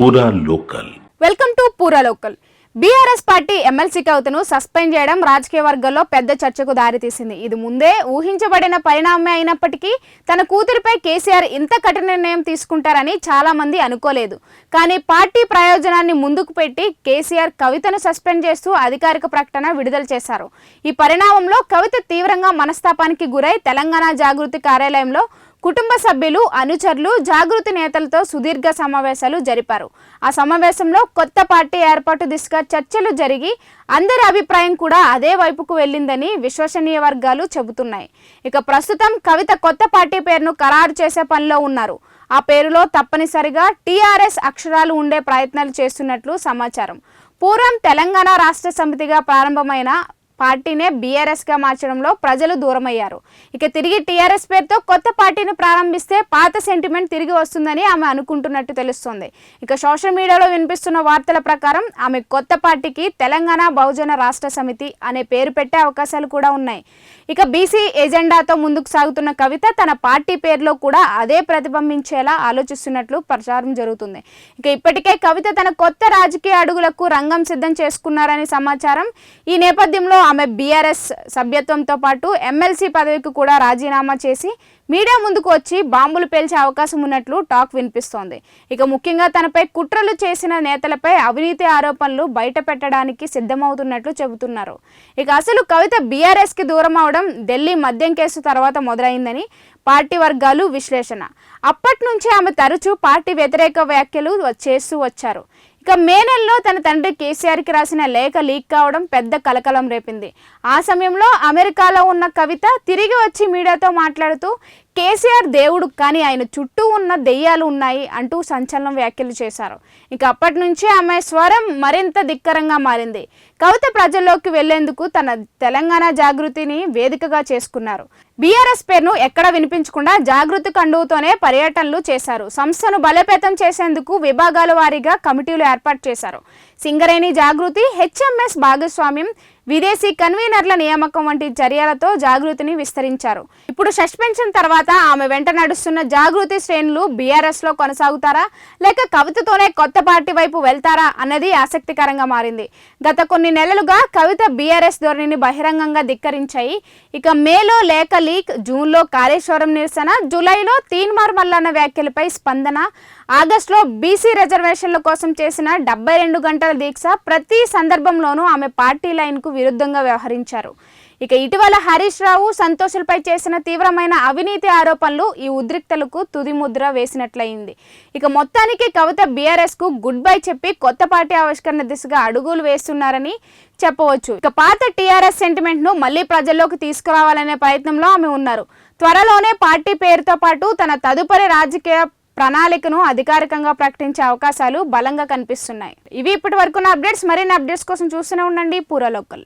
పూరా local. Welcome to పూరా local. BRS party MLC కవితను సస్పెండ్ చేయడం రాజకీయ వర్గాల్లో పెద్ద చర్చకు దారితీసింది. ఇది ముందే ఊహించబడిన పరిణామమే అయినప్పటికీ తన కూతురిపై కేసీఆర్ ఇంత కఠిన నిర్ణయం తీసుకుంటారని చాలా మంది అనుకోలేదు. కానీ పార్టీ ప్రయోజనాన్ని ముందుకు పెట్టి కేసీఆర్ కవితను సస్పెండ్ చేస్తూ అధికారిక ప్రకటన విడుదల చేశారు. ఈ పరిణామంలో కవిత తీవ్రంగా మనస్తాపానికి గురై తెలంగాణ జాగృతి కార్యాలయంలో కుటుంబ సభ్యులు, అనుచరులు, జాగృతి నేతలతో సుదీర్ఘ సమావేశాలు జరిపారు. ఆ సమావేశంలో కొత్త పార్టీ ఏర్పాటు దిశగా చర్చలు జరిగి అందరి అభిప్రాయం కూడా అదే వైపుకు వెళ్ళిందని విశ్వసనీయ వర్గాలు చెబుతున్నాయి. ఇక ప్రస్తుతం కవిత కొత్త పార్టీ పేరును ఖరారు చేసే పనిలో ఉన్నారు. ఆ పేరులో తప్పనిసరిగా టీఆర్ఎస్ అక్షరాలు ఉండే ప్రయత్నాలు చేస్తున్నట్లు సమాచారం. పూర్వం తెలంగాణ రాష్ట్ర సమితిగా ప్రారంభమైన పార్టీనే బీఆర్ఎస్గా మార్చడంలో ప్రజలు దూరమయ్యారు. ఇక తిరిగి టీఆర్ఎస్ పేరుతో కొత్త పార్టీని ప్రారంభిస్తే పాత సెంటిమెంట్ తిరిగి వస్తుందని ఆమె అనుకుంటున్నట్టు తెలుస్తోంది. ఇక సోషల్ మీడియాలో వినిపిస్తున్న వార్తల ప్రకారం ఆమె కొత్త పార్టీకి తెలంగాణ బహుజన రాష్ట్ర సమితి అనే పేరు పెట్టే అవకాశాలు కూడా ఉన్నాయి. ఇక బీసీ ఎజెండాతో ముందుకు సాగుతున్న కవిత తన పార్టీ పేరులో కూడా అదే ప్రతిబింబించేలా ఆలోచిస్తున్నట్లు ప్రచారం జరుగుతుంది. ఇక ఇప్పటికే కవిత తన కొత్త రాజకీయ అడుగులకు రంగం సిద్ధం చేసుకున్నారని సమాచారం. ఈ నేపథ్యంలో ఆమె బీఆర్ఎస్ సభ్యత్వంతో పాటు ఎమ్మెల్సీ పదవికి కూడా రాజీనామా చేసి మీడియా ముందుకు వచ్చి బాంబులు పేల్చే అవకాశం ఉన్నట్లు టాక్ వినిపిస్తోంది. ఇక ముఖ్యంగా తనపై కుట్రలు చేసిన నేతలపై అవినీతి ఆరోపణలు బయట పెట్టడానికి సిద్ధమవుతున్నట్లు చెబుతున్నారు. ఇక అసలు కవిత బీఆర్ఎస్కి దూరం అవడం ఢిల్లీ మద్యం కేసు తర్వాత మొదలైందని పార్టీ వర్గాలు విశ్లేషణ. అప్పటి నుంచి ఆమె తరచూ పార్టీ వ్యతిరేక వ్యాఖ్యలు చేస్తూ వచ్చారు. ఇక మే నెలలో తన తండ్రి కేసీఆర్కి రాసిన లేఖ లీక్ కావడం పెద్ద కలకలం రేపింది. ఆ సమయంలో అమెరికాలో ఉన్న కవిత తిరిగి వచ్చి మీడియాతో మాట్లాడుతూ కేసీఆర్ దేవుడు, కానీ ఆయన చుట్టూ ఉన్న దెయ్యాలు ఉన్నాయి అంటూ సంచలనం వ్యాఖ్యలు చేశారు. ఇక అప్పటి నుంచి ఆమె స్వరం మరింత ధిక్కరంగా మారింది. కవిత ప్రజల్లోకి వెళ్లేందుకు తన తెలంగాణ జాగృతిని వేదికగా చేసుకున్నారు. బీఆర్ఎస్ పేరును ఎక్కడ వినిపించకుండా జాగృతి కండువుతోనే పర్యటనలు చేశారు. సంస్థను బలోపేతం చేసేందుకు విభాగాల వారీగా కమిటీలు ఏర్పాటు చేశారు. సింగరేణి జాగృతి, హెచ్ఎంఎస్ భాగస్వామ్యం, విదేశీ కన్వీనర్ల నియామకం వంటి చర్యలతో జాగృతిని విస్తరించారు. ఇప్పుడు సస్పెన్షన్ తర్వాత ఆమె వెంట నడుస్తున్న జాగృతి శ్రేణులు బీఆర్ఎస్ లో కొనసాగుతారా లేక కవితతోనే కొత్త పార్టీ వైపు వెళ్తారా అన్నది ఆసక్తికరంగా మారింది. గత కొన్ని నెలలుగా కవిత బీఆర్ఎస్ ధోరణిని బహిరంగంగా ధిక్కరించాయి. ఇక మేలో లేఖ లీక్, జూన్లో కాళేశ్వరం నిరసన, జూలైలో తీన్మార్ మల్లన్న వ్యాఖ్యలపై స్పందన, ఆగస్టులో బీసీ రిజర్వేషన్ల కోసం చేసిన 72 గంటల దీక్ష, ప్రతి సందర్భంలోనూ ఆమె పార్టీ లైన్కు విరుద్ధంగా వ్యవహరించారు. ఇక ఇటీవల హరీష్ రావు, సంతోష్లపై చేసిన తీవ్రమైన అవినీతి ఆరోపణలు ఈ ఉద్రిక్తలకు తుది ముద్ర వేసినట్లయింది. ఇక మొత్తానికి కవిత బీఆర్ఎస్కు గుడ్ బై చెప్పి కొత్త పార్టీ ఆవిష్కరణ దిశగా అడుగులు వేస్తున్నారని చెప్పవచ్చు. ఇక పాత టీఆర్ఎస్ సెంటిమెంట్ను మళ్లీ ప్రజల్లోకి తీసుకురావాలనే ప్రయత్నంలో ఆమె ఉన్నారు. త్వరలోనే పార్టీ పేరుతో పాటు తన తదుపరి రాజకీయ ప్రణాళికను అధికారికంగా ప్రకటించే అవకాశాలు బలంగా కనిపిస్తున్నాయి. ఇవి ఇప్పటి వరకు అప్డేట్స్. మరిన్ని అప్డేట్స్ కోసం చూస్తూనే ఉండండి పూరా లోకల్.